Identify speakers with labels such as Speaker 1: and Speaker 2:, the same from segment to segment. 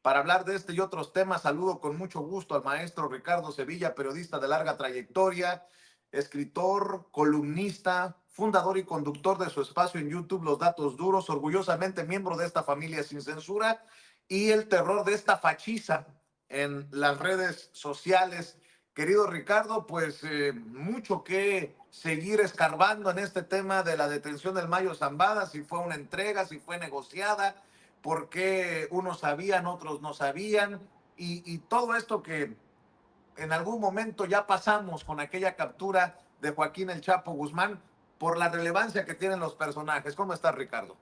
Speaker 1: Para hablar de este y otros temas, saludo con mucho gusto al maestro Ricardo Sevilla, periodista de larga trayectoria, escritor, columnista, fundador y conductor de su espacio en YouTube Los Datos Duros, orgullosamente miembro de esta familia sin censura y el terror de esta fachiza en las redes sociales. Querido Ricardo, pues mucho que seguir escarbando en este tema de la detención del Mayo Zambada, si fue una entrega, si fue negociada, por qué unos sabían, otros no sabían, y todo esto que en algún momento ya pasamos con aquella captura de Joaquín El Chapo Guzmán, por la relevancia que tienen los personajes. ¿Cómo estás, Ricardo?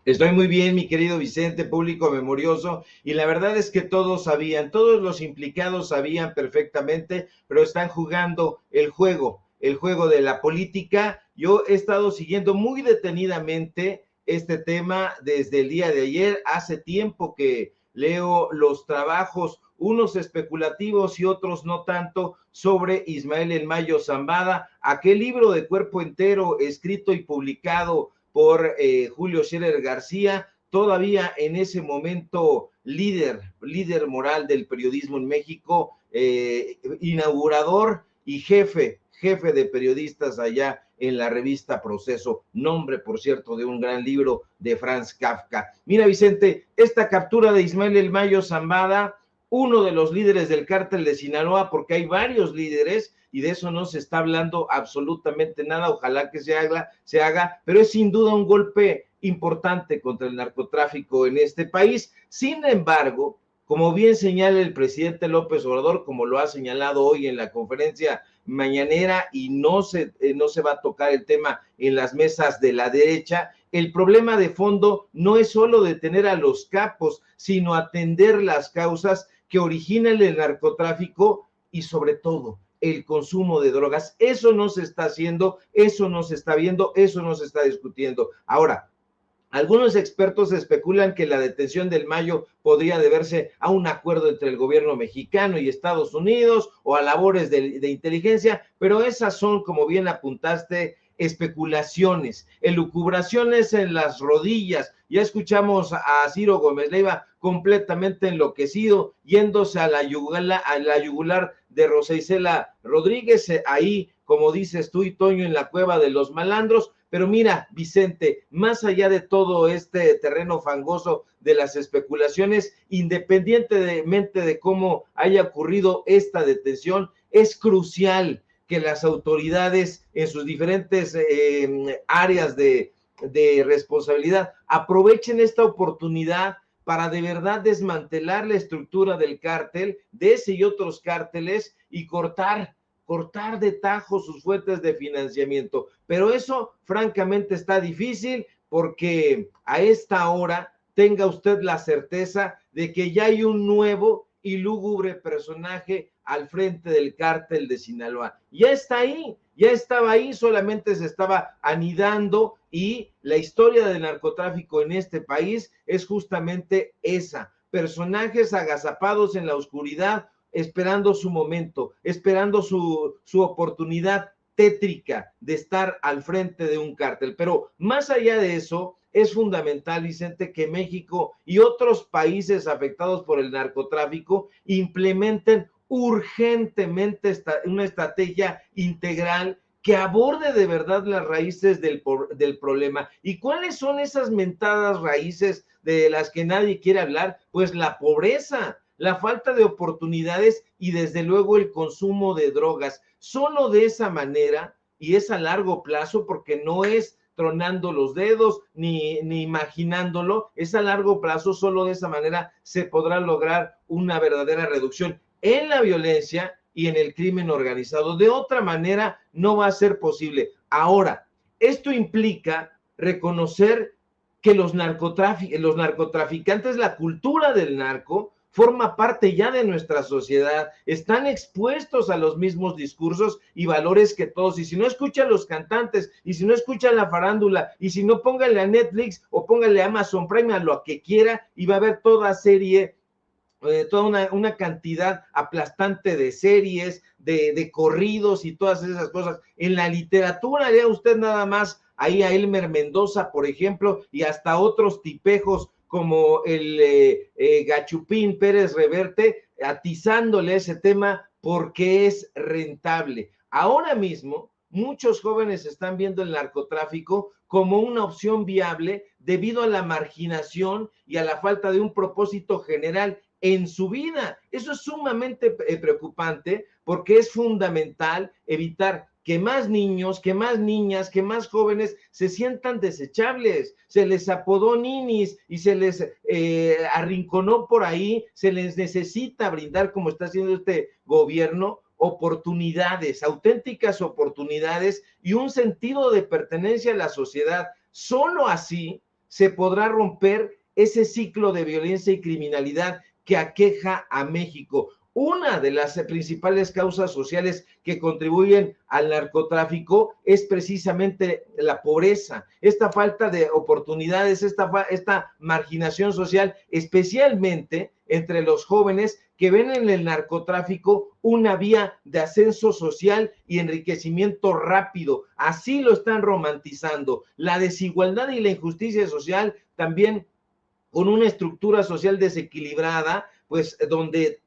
Speaker 2: Estoy muy bien, mi querido Vicente, público memorioso, y la verdad es que todos sabían, todos los implicados sabían perfectamente, pero están jugando el juego de la política. Yo he estado siguiendo muy detenidamente este tema desde el día de ayer. Hace tiempo que leo los trabajos, unos especulativos y otros no tanto, sobre Ismael El Mayo Zambada, aquel libro de cuerpo entero escrito y publicado por Julio Scherer García, todavía en ese momento líder moral del periodismo en México, inaugurador y jefe de periodistas allá en la revista Proceso, nombre, por cierto, de un gran libro de Franz Kafka. Mira, Vicente, esta captura de Ismael El Mayo Zambada, uno de los líderes del cártel de Sinaloa, porque hay varios líderes, y de eso no se está hablando absolutamente nada, ojalá que se haga, pero es sin duda un golpe importante contra el narcotráfico en este país. Sin embargo, como bien señala el presidente López Obrador, como lo ha señalado hoy en la conferencia mañanera, y no se va a tocar el tema en las mesas de la derecha, el problema de fondo no es solo detener a los capos, sino atender las causas que originan el narcotráfico y sobre todo el consumo de drogas. Eso no se está haciendo, eso no se está viendo, eso no se está discutiendo. Ahora, algunos expertos especulan que la detención del Mayo podría deberse a un acuerdo entre el gobierno mexicano y Estados Unidos o a labores de inteligencia, pero esas son, como bien apuntaste, especulaciones, elucubraciones en las rodillas. Ya escuchamos a Ciro Gómez Leiva completamente enloquecido, yéndose a la yugular de Rosa Isela Rodríguez, ahí, como dices tú y Toño, en la cueva de los malandros. Pero mira, Vicente, más allá de todo este terreno fangoso de las especulaciones, independientemente de cómo haya ocurrido esta detención, es crucial que las autoridades en sus diferentes áreas de responsabilidad aprovechen esta oportunidad para de verdad desmantelar la estructura del cártel, de ese y otros cárteles, y cortar de tajo sus fuentes de financiamiento. Pero eso francamente está difícil, porque a esta hora tenga usted la certeza de que ya hay un nuevo y lúgubre personaje al frente del cártel de Sinaloa. Ya está ahí, ya estaba ahí, solamente se estaba anidando, y la historia del narcotráfico en este país es justamente esa: personajes agazapados en la oscuridad, esperando su momento, esperando su oportunidad tétrica de estar al frente de un cártel. Pero más allá de eso, es fundamental, Vicente, que México y otros países afectados por el narcotráfico implementen urgentemente una estrategia integral que aborde de verdad las raíces del problema. ¿Y cuáles son esas mentadas raíces de las que nadie quiere hablar? Pues la pobreza, la falta de oportunidades y desde luego el consumo de drogas. Solo de esa manera, y es a largo plazo, porque no es tronando los dedos ni imaginándolo, es a largo plazo, solo de esa manera se podrá lograr una verdadera reducción en la violencia y en el crimen organizado. De otra manera no va a ser posible. Ahora, esto implica reconocer que los narcotraficantes, la cultura del narco, forma parte ya de nuestra sociedad, están expuestos a los mismos discursos y valores que todos. Y si no escuchan los cantantes, y si no escuchan la farándula, y si no, pónganle a Netflix o pónganle a Amazon Prime, a lo que quiera, y va a haber toda una cantidad aplastante de series, de corridos y todas esas cosas. En la literatura, lea usted nada más ahí a Elmer Mendoza, por ejemplo, y hasta otros tipejos como el Gachupín Pérez Reverte, atizándole ese tema porque es rentable. Ahora mismo, muchos jóvenes están viendo el narcotráfico como una opción viable debido a la marginación y a la falta de un propósito general en su vida. Eso es sumamente preocupante porque es fundamental evitar que más niños, que más niñas, que más jóvenes se sientan desechables. Se les apodó ninis y se les arrinconó por ahí. Se les necesita brindar, como está haciendo este gobierno, oportunidades, auténticas oportunidades y un sentido de pertenencia a la sociedad. Solo así se podrá romper ese ciclo de violencia y criminalidad que aqueja a México. Una de las principales causas sociales que contribuyen al narcotráfico es precisamente la pobreza, esta falta de oportunidades, esta marginación social, especialmente entre los jóvenes que ven en el narcotráfico una vía de ascenso social y enriquecimiento rápido. Así lo están romantizando. La desigualdad y la injusticia social también, con una estructura social desequilibrada, pues donde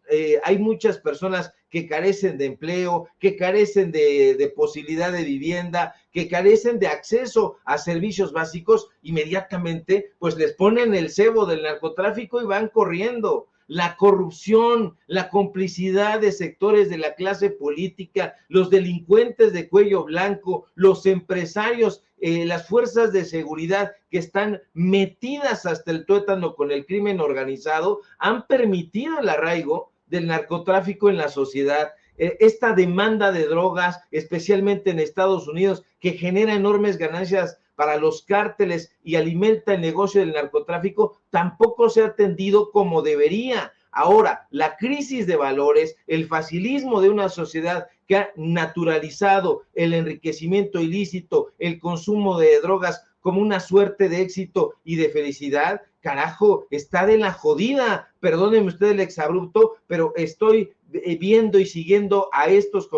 Speaker 2: hay muchas personas que carecen de empleo, que carecen de posibilidad de vivienda, que carecen de acceso a servicios básicos, inmediatamente pues les ponen el cebo del narcotráfico y van corriendo. La corrupción, la complicidad de sectores de la clase política, los delincuentes de cuello blanco, los empresarios, las fuerzas de seguridad que están metidas hasta el tuétano con el crimen organizado, han permitido el arraigo del narcotráfico en la sociedad. Esta demanda de drogas, especialmente en Estados Unidos, que genera enormes ganancias para los cárteles y alimenta el negocio del narcotráfico, tampoco se ha atendido como debería. Ahora, la crisis de valores, el facilismo de una sociedad que ha naturalizado el enriquecimiento ilícito, el consumo de drogas como una suerte de éxito y de felicidad, carajo, está de la jodida. Perdónenme usted el exabrupto, pero estoy viendo y siguiendo a estos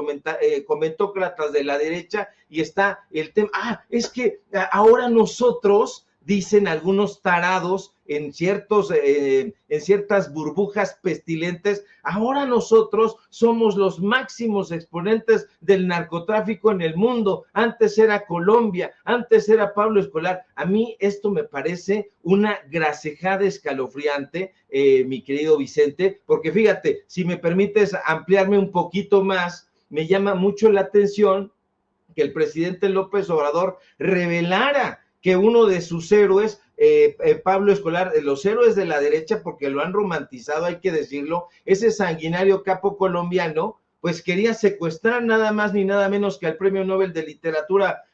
Speaker 2: comentócratas de la derecha y está el tema, es que ahora nosotros, dicen algunos tarados en ciertas burbujas pestilentes, ahora nosotros somos los máximos exponentes del narcotráfico en el mundo. Antes era Colombia, antes era Pablo Escolar. A mí esto me parece una grasejada escalofriante, mi querido Vicente, porque fíjate, si me permites ampliarme un poquito más, me llama mucho la atención que el presidente López Obrador revelara que uno de sus héroes, Pablo Escolar, de los héroes de la derecha, porque lo han romantizado, hay que decirlo, ese sanguinario capo colombiano, pues quería secuestrar nada más ni nada menos que al Premio Nobel de Literatura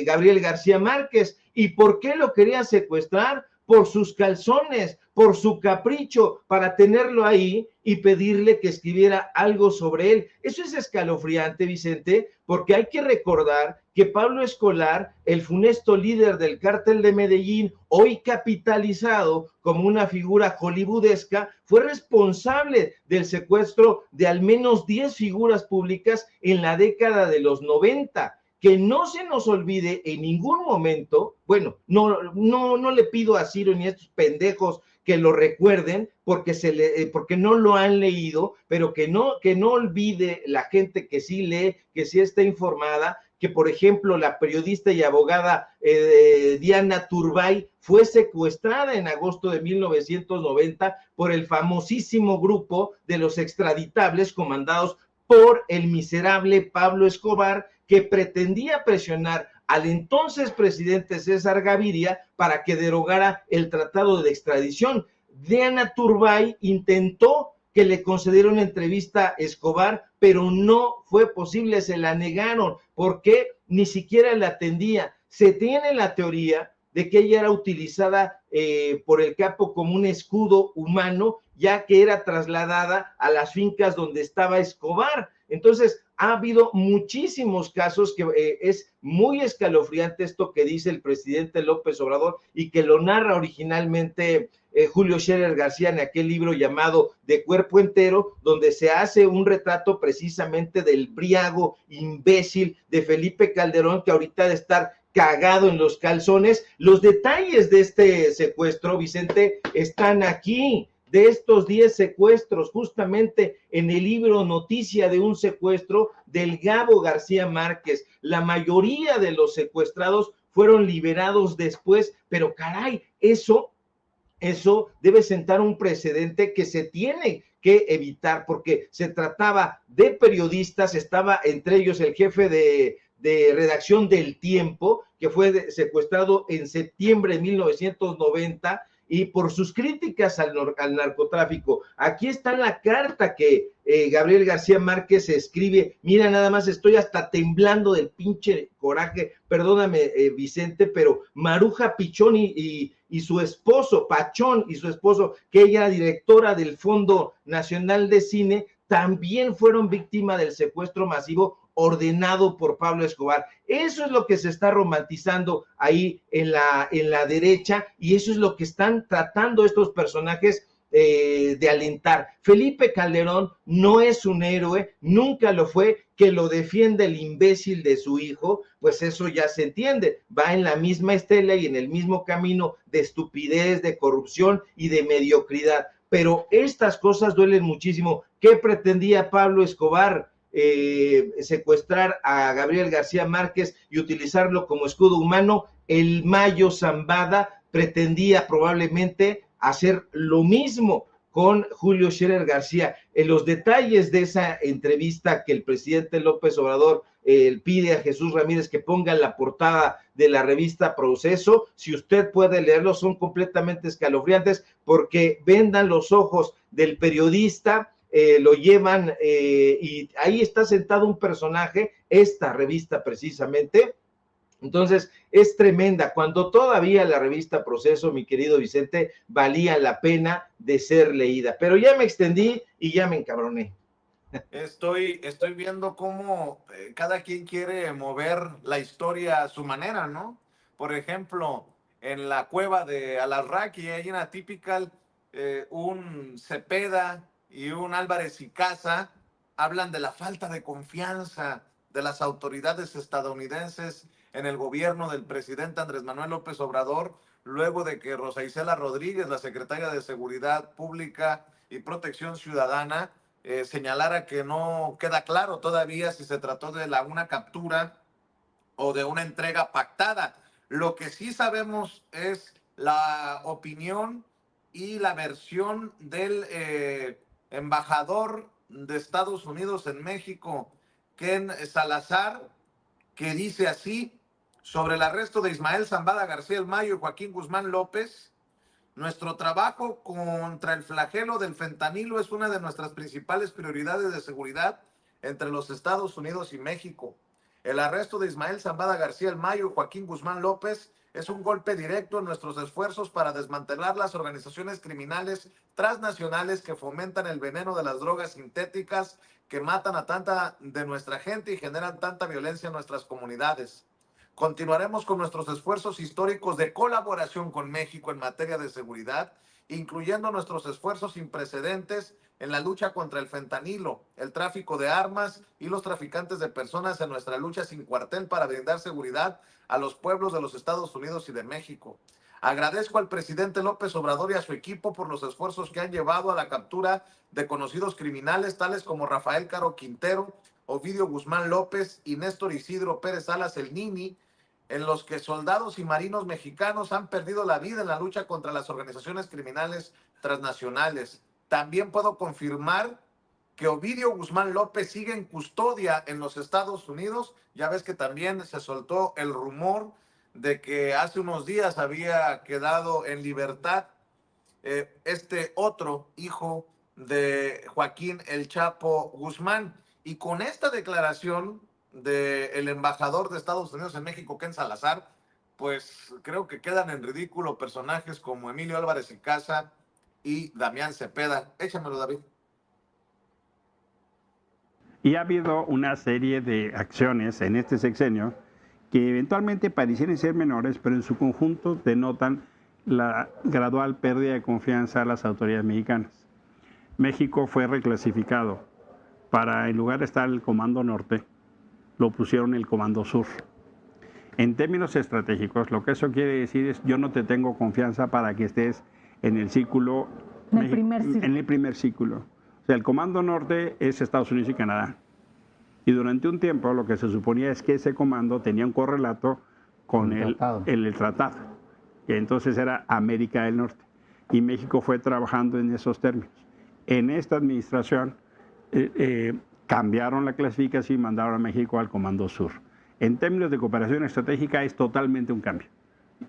Speaker 2: Gabriel García Márquez. ¿Y por qué lo quería secuestrar? Por sus calzones, por su capricho, para tenerlo ahí y pedirle que escribiera algo sobre él. Eso es escalofriante, Vicente, porque hay que recordar que Pablo Escolar, el funesto líder del cártel de Medellín, hoy capitalizado como una figura hollywoodesca, fue responsable del secuestro de al menos 10 figuras públicas en la década de los 90. Que no se nos olvide en ningún momento, bueno, no le pido a Ciro ni a estos pendejos que lo recuerden porque no lo han leído, pero que no olvide la gente que sí lee, que sí está informada, que por ejemplo la periodista y abogada Diana Turbay fue secuestrada en agosto de 1990 por el famosísimo grupo de los extraditables comandados por el miserable Pablo Escobar, que pretendía presionar al entonces presidente César Gaviria para que derogara el tratado de extradición. Diana Turbay intentó que le concediera una entrevista a Escobar, pero no fue posible, se la negaron, porque ni siquiera la atendía. Se tiene la teoría de que ella era utilizada por el capo como un escudo humano, ya que era trasladada a las fincas donde estaba Escobar. Entonces, ha habido muchísimos casos que es muy escalofriante esto que dice el presidente López Obrador y que lo narra originalmente Julio Scherer García en aquel libro llamado De Cuerpo Entero, donde se hace un retrato precisamente del briago imbécil de Felipe Calderón, que ahorita de estar cagado en los calzones. Los detalles de este secuestro, Vicente, están aquí. De estos 10 secuestros, justamente en el libro Noticia de un secuestro del Gabo García Márquez. La mayoría de los secuestrados fueron liberados después, pero caray, eso debe sentar un precedente que se tiene que evitar, porque se trataba de periodistas, estaba entre ellos el jefe de redacción del Tiempo, que fue secuestrado en septiembre de 1990, y por sus críticas al narcotráfico. Aquí está la carta que Gabriel García Márquez escribe. Mira, nada más estoy hasta temblando del pinche coraje, perdóname Vicente, pero Maruja Pichón y su esposo, Pachón y su esposo, que ella era directora del Fondo Nacional de Cine, también fueron víctimas del secuestro masivo ordenado por Pablo Escobar. Eso es lo que se está romantizando ahí en la derecha, y eso es lo que están tratando estos personajes de alentar. Felipe Calderón no es un héroe, nunca lo fue. Que lo defiende el imbécil de su hijo, pues eso ya se entiende, va en la misma estela y en el mismo camino de estupidez, de corrupción y de mediocridad. Pero estas cosas duelen muchísimo. ¿Qué pretendía Pablo Escobar? Secuestrar a Gabriel García Márquez y utilizarlo como escudo humano. El Mayo Zambada pretendía probablemente hacer lo mismo con Julio Scherer García. En los detalles de esa entrevista que el presidente López Obrador pide a Jesús Ramírez que ponga en la portada de la revista Proceso, si usted puede leerlo, son completamente escalofriantes, porque vendan los ojos del periodista, lo llevan y ahí está sentado un personaje, esta revista precisamente. Entonces, es tremenda, cuando todavía la revista Proceso, mi querido Vicente, valía la pena de ser leída. Pero ya me extendí y ya me encabroné.
Speaker 1: Estoy viendo cómo cada quien quiere mover la historia a su manera, ¿no? Por ejemplo, en la cueva de Alarraqui hay una típica, un Cepeda y un Álvarez y Casa hablan de la falta de confianza de las autoridades estadounidenses en el gobierno del presidente Andrés Manuel López Obrador, luego de que Rosa Isela Rodríguez, la secretaria de Seguridad Pública y Protección Ciudadana, señalara que no queda claro todavía si se trató de una captura o de una entrega pactada. Lo que sí sabemos es la opinión y la versión del embajador de Estados Unidos en México, Ken Salazar, que dice así: sobre el arresto de Ismael Zambada García El Mayo y Joaquín Guzmán López, nuestro trabajo contra el flagelo del fentanilo es una de nuestras principales prioridades de seguridad entre los Estados Unidos y México. El arresto de Ismael Zambada García El Mayo y Joaquín Guzmán López es un golpe directo en nuestros esfuerzos para desmantelar las organizaciones criminales transnacionales que fomentan el veneno de las drogas sintéticas que matan a tanta de nuestra gente y generan tanta violencia en nuestras comunidades. Continuaremos con nuestros esfuerzos históricos de colaboración con México en materia de seguridad, incluyendo nuestros esfuerzos sin precedentes en la lucha contra el fentanilo, el tráfico de armas y los traficantes de personas en nuestra lucha sin cuartel para brindar seguridad a los pueblos de los Estados Unidos y de México. Agradezco al presidente López Obrador y a su equipo por los esfuerzos que han llevado a la captura de conocidos criminales tales como Rafael Caro Quintero, Ovidio Guzmán López y Néstor Isidro Pérez Salas El Nini, en los que soldados y marinos mexicanos han perdido la vida en la lucha contra las organizaciones criminales transnacionales. También puedo confirmar que Ovidio Guzmán López sigue en custodia en los Estados Unidos. Ya ves que también se soltó el rumor de que hace unos días había quedado en libertad este otro hijo de Joaquín El Chapo Guzmán. Y con esta declaración del embajador de Estados Unidos en México, Ken Salazar, pues creo que quedan en ridículo personajes como Emilio Álvarez y Casa y Damián Cepeda. Échamelo, David.
Speaker 3: Y ha habido una serie de acciones en este sexenio que eventualmente parecieran ser menores, pero en su conjunto denotan la gradual pérdida de confianza a las autoridades mexicanas. México fue reclasificado. En lugar de estar el Comando Norte, lo pusieron el Comando Sur. En términos estratégicos, lo que eso quiere decir es yo no te tengo confianza para que estés en el círculo,
Speaker 4: en el
Speaker 3: primer círculo. O sea, el Comando Norte es Estados Unidos y Canadá. Y durante un tiempo lo que se suponía es que ese comando tenía un correlato con el tratado, que entonces era América del Norte. Y México fue trabajando en esos términos. En esta administración cambiaron la clasificación y mandaron a México al Comando Sur. En términos de cooperación estratégica es totalmente un cambio.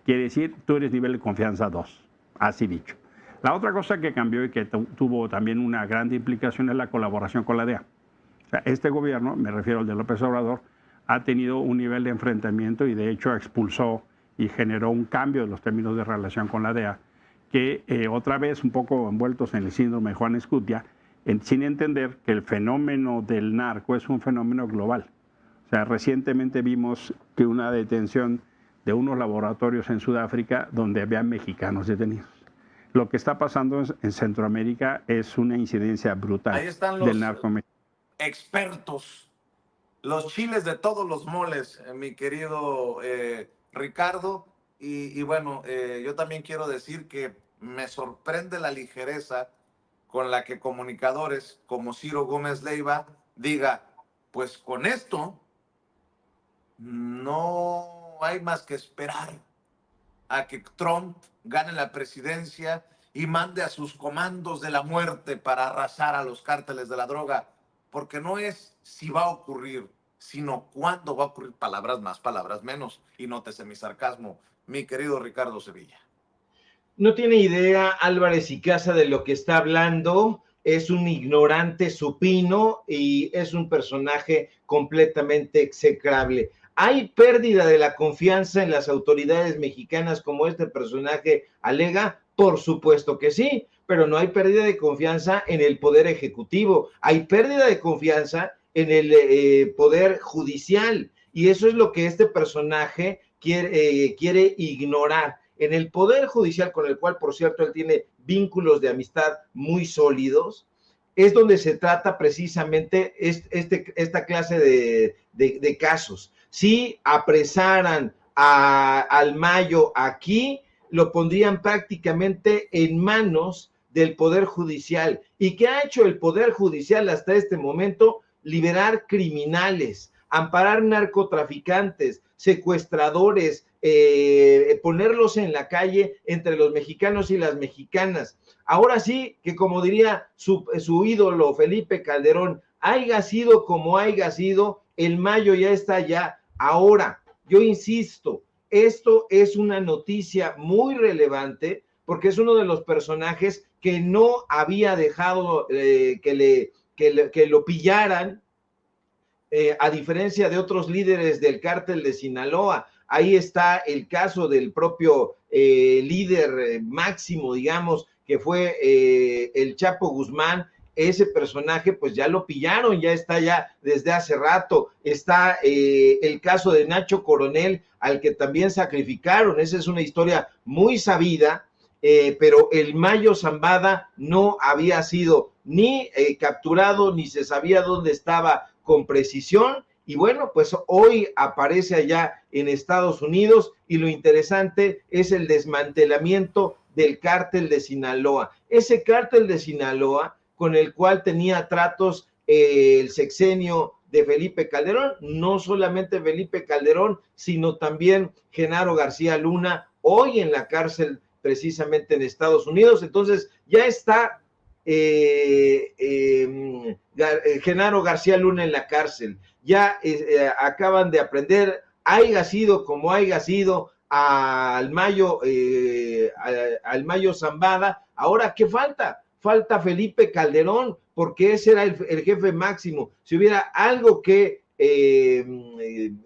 Speaker 3: Quiere decir, tú eres nivel de confianza 2, así dicho. La otra cosa que cambió y que tuvo también una gran implicación es la colaboración con la DEA. O sea, este gobierno, me refiero al de López Obrador, ha tenido un nivel de enfrentamiento y de hecho expulsó y generó un cambio de los términos de relación con la DEA, que otra vez un poco envueltos en el síndrome de Juan Escutia, sin entender que el fenómeno del narco es un fenómeno global. O sea, recientemente vimos que una detención de unos laboratorios en Sudáfrica donde había mexicanos detenidos. Lo que está pasando en Centroamérica es una incidencia brutal.
Speaker 1: Ahí están los expertos, los chiles de todos los moles, mi querido Ricardo. Y bueno, yo también quiero decir que me sorprende la ligereza con la que comunicadores como Ciro Gómez Leiva diga, pues con esto no hay más que esperar a que Trump gane la presidencia y mande a sus comandos de la muerte para arrasar a los cárteles de la droga, porque no es si va a ocurrir, sino cuándo va a ocurrir. Palabras más, palabras menos, y nótese mi sarcasmo, mi querido Ricardo Sevilla.
Speaker 2: No tiene idea Álvarez y Casa de lo que está hablando, es un ignorante supino y es un personaje completamente execrable. ¿Hay pérdida de la confianza en las autoridades mexicanas como este personaje alega? Por supuesto que sí, pero no hay pérdida de confianza en el poder ejecutivo, hay pérdida de confianza en el poder judicial, y eso es lo que este personaje quiere ignorar. En el poder judicial, con el cual, por cierto, él tiene vínculos de amistad muy sólidos, es donde se trata precisamente esta clase de casos. Si apresaran al Mayo aquí, lo pondrían prácticamente en manos del Poder Judicial. ¿Y qué ha hecho el Poder Judicial hasta este momento? Liberar criminales, amparar narcotraficantes, secuestradores, ponerlos en la calle entre los mexicanos y las mexicanas. Ahora sí, que como diría su ídolo Felipe Calderón, haya sido como haya sido, el Mayo ya está allá. Ahora, yo insisto, esto es una noticia muy relevante porque es uno de los personajes que no había dejado que lo pillaran, a diferencia de otros líderes del cártel de Sinaloa. Ahí está el caso del propio líder máximo, digamos, que fue el Chapo Guzmán. Ese personaje pues ya lo pillaron, ya está ya desde hace rato. Está el caso de Nacho Coronel, al que también sacrificaron. Esa es una historia muy sabida, pero el Mayo Zambada no había sido ni capturado, ni se sabía dónde estaba con precisión. Y bueno, pues hoy aparece allá en Estados Unidos, y lo interesante es el desmantelamiento del cártel de Sinaloa. Ese cártel de Sinaloa con el cual tenía tratos el sexenio de Felipe Calderón, no solamente Felipe Calderón, sino también Genaro García Luna, hoy en la cárcel precisamente en Estados Unidos. Entonces ya está Genaro García Luna en la cárcel. Ya acaban de aprender, haya sido como haya sido, al Mayo Zambada. Ahora, ¿qué falta? Falta Felipe Calderón, porque ese era el jefe máximo. Si hubiera algo que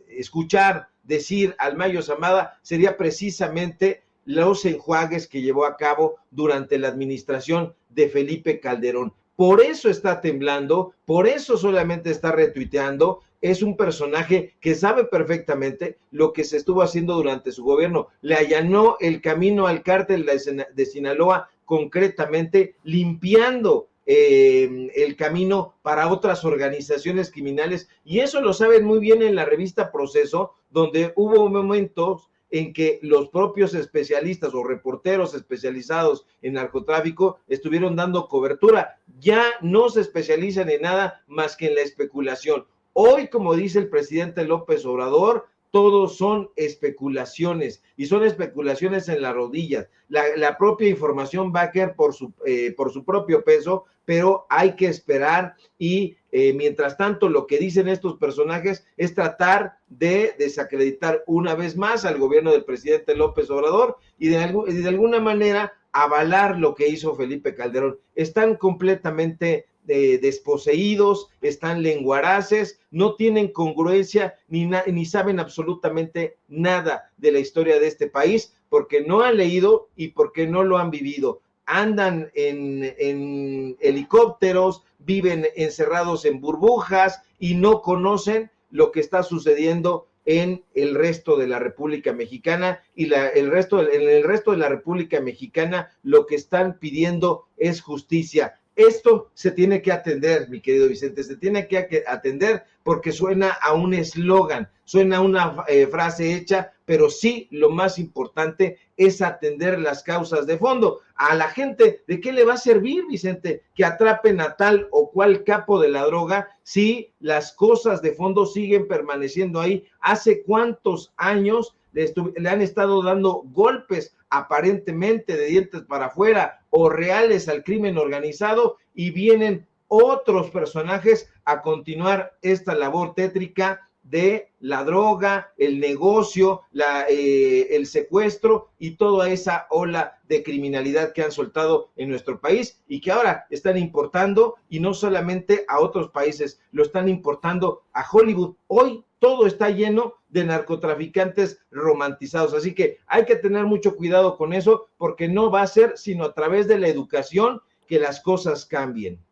Speaker 2: escuchar decir al Mayo Zambada, sería precisamente los enjuagues que llevó a cabo durante la administración de Felipe Calderón. Por eso está temblando, por eso solamente está retuiteando. Es un personaje que sabe perfectamente lo que se estuvo haciendo durante su gobierno. Le allanó el camino al cártel de Sinaloa, concretamente limpiando el camino para otras organizaciones criminales, y eso lo saben muy bien en la revista Proceso, donde hubo momentos en que los propios especialistas o reporteros especializados en narcotráfico estuvieron dando cobertura. Ya no se especializan en nada más que en la especulación. Hoy, como dice el presidente López Obrador, todos son especulaciones, y son especulaciones en las rodillas. La propia información va a caer por su propio peso, pero hay que esperar, y mientras tanto lo que dicen estos personajes es tratar de desacreditar una vez más al gobierno del presidente López Obrador, y de alguna manera avalar lo que hizo Felipe Calderón. Están completamente desposeídos, están lenguaraces, no tienen congruencia ni saben absolutamente nada de la historia de este país, porque no han leído y porque no lo han vivido. Andan en helicópteros, viven encerrados en burbujas y no conocen lo que está sucediendo en el resto de la República Mexicana, y en el resto de la República Mexicana lo que están pidiendo es justicia. Esto se tiene que atender, mi querido Vicente, se tiene que atender, porque suena a un eslogan, suena a una frase hecha, pero sí, lo más importante es atender las causas de fondo. A la gente, ¿de qué le va a servir, Vicente, que atrapen a tal o cual capo de la droga si las cosas de fondo siguen permaneciendo ahí? ¿Hace cuántos años le han estado dando golpes aparentemente de dientes para afuera o reales al crimen organizado, y vienen otros personajes a continuar esta labor tétrica de la droga, el negocio, el secuestro y toda esa ola de criminalidad que han soltado en nuestro país y que ahora están importando, y no solamente a otros países, lo están importando a Hollywood. Hoy todo está lleno de narcotraficantes romantizados, así que hay que tener mucho cuidado con eso, porque no va a ser sino a través de la educación que las cosas cambien.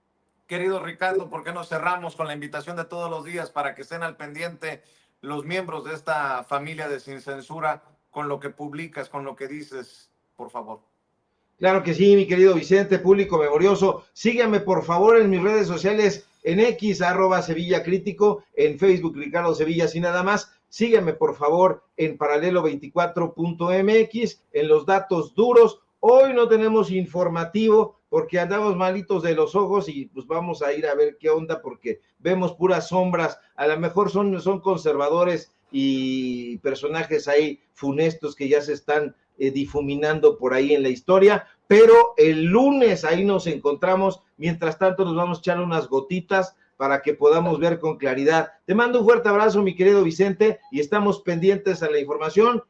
Speaker 1: Querido Ricardo, ¿por qué no cerramos con la invitación de todos los días para que estén al pendiente los miembros de esta familia de Sin Censura con lo que publicas, con lo que dices, por favor?
Speaker 2: Claro que sí, mi querido Vicente, público memorioso. Síganme, por favor, en mis redes sociales, en X, @Sevilla Crítico, en Facebook, Ricardo Sevilla, sin nada más. Síganme, por favor, en paralelo24.mx, en los datos duros. Hoy no tenemos informativo porque andamos malitos de los ojos, y pues vamos a ir a ver qué onda, porque vemos puras sombras. A lo mejor son conservadores y personajes ahí funestos que ya se están difuminando por ahí en la historia, pero el lunes ahí nos encontramos. Mientras tanto nos vamos a echar unas gotitas para que podamos ver con claridad. Te mando un fuerte abrazo, mi querido Vicente, y estamos pendientes a la información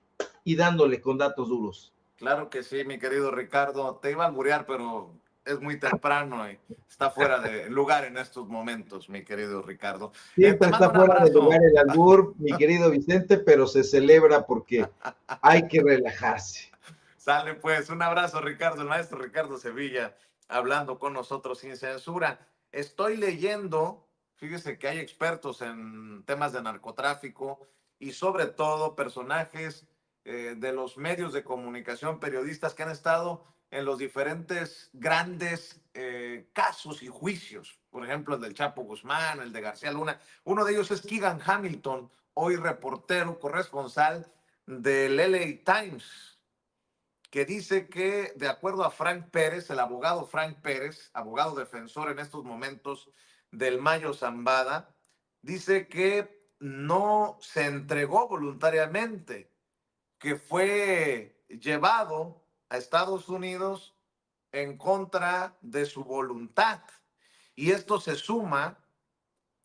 Speaker 2: y dándole con datos duros.
Speaker 1: Claro que sí, mi querido Ricardo. Te iba a alburear, pero es muy temprano y está fuera de lugar en estos momentos, mi querido Ricardo.
Speaker 2: Siempre
Speaker 1: Te mando
Speaker 2: está
Speaker 1: un
Speaker 2: fuera de
Speaker 1: abrazo.
Speaker 2: lugar el albur, mi querido Vicente, pero se celebra porque hay que relajarse.
Speaker 1: Sale pues, un abrazo, Ricardo, el maestro Ricardo Sevilla, hablando con nosotros sin censura. Estoy leyendo, fíjese que hay expertos en temas de narcotráfico y sobre todo personajes de los medios de comunicación, periodistas que han estado en los diferentes grandes casos y juicios. Por ejemplo, el del Chapo Guzmán, el de García Luna. Uno de ellos es Keegan Hamilton, hoy reportero, corresponsal del LA Times, que dice que, de acuerdo a Frank Pérez, el abogado Frank Pérez, abogado defensor en estos momentos del Mayo Zambada, dice que no se entregó voluntariamente, que fue llevado a Estados Unidos en contra de su voluntad. Y esto se suma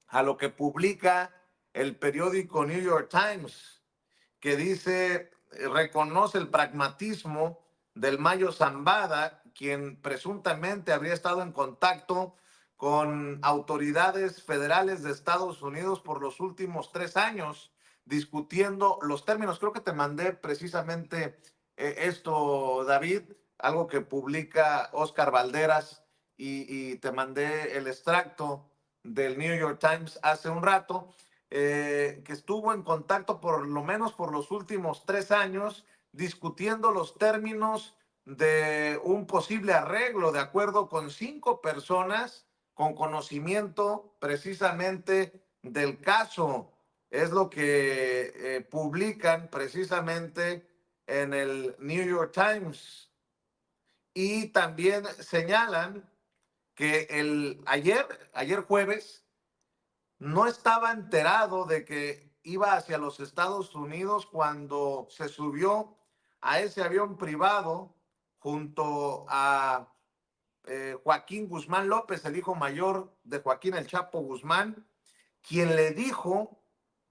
Speaker 1: a lo que publica el periódico New York Times, que dice, reconoce el pragmatismo del Mayo Zambada, quien presuntamente habría estado en contacto con autoridades federales de Estados Unidos por los últimos 3 años, discutiendo los términos. Creo que te mandé precisamente esto, David, algo que publica Oscar Valderas, y te mandé el extracto del New York Times hace un rato, que estuvo en contacto por lo menos por los últimos 3 años discutiendo los términos de un posible arreglo de acuerdo con 5 personas con conocimiento precisamente del caso. Es lo que publican precisamente en el New York Times. Y también señalan que ayer jueves, no estaba enterado de que iba hacia los Estados Unidos cuando se subió a ese avión privado junto a Joaquín Guzmán López, el hijo mayor de Joaquín El Chapo Guzmán, quien le dijo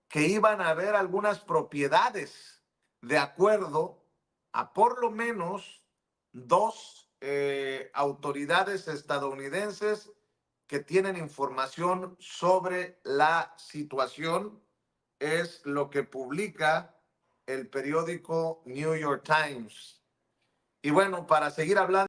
Speaker 1: que iban a haber algunas propiedades de acuerdo a por lo menos 2 autoridades estadounidenses que tienen información sobre la situación. Es lo que publica el periódico New York Times. Y bueno, para seguir hablando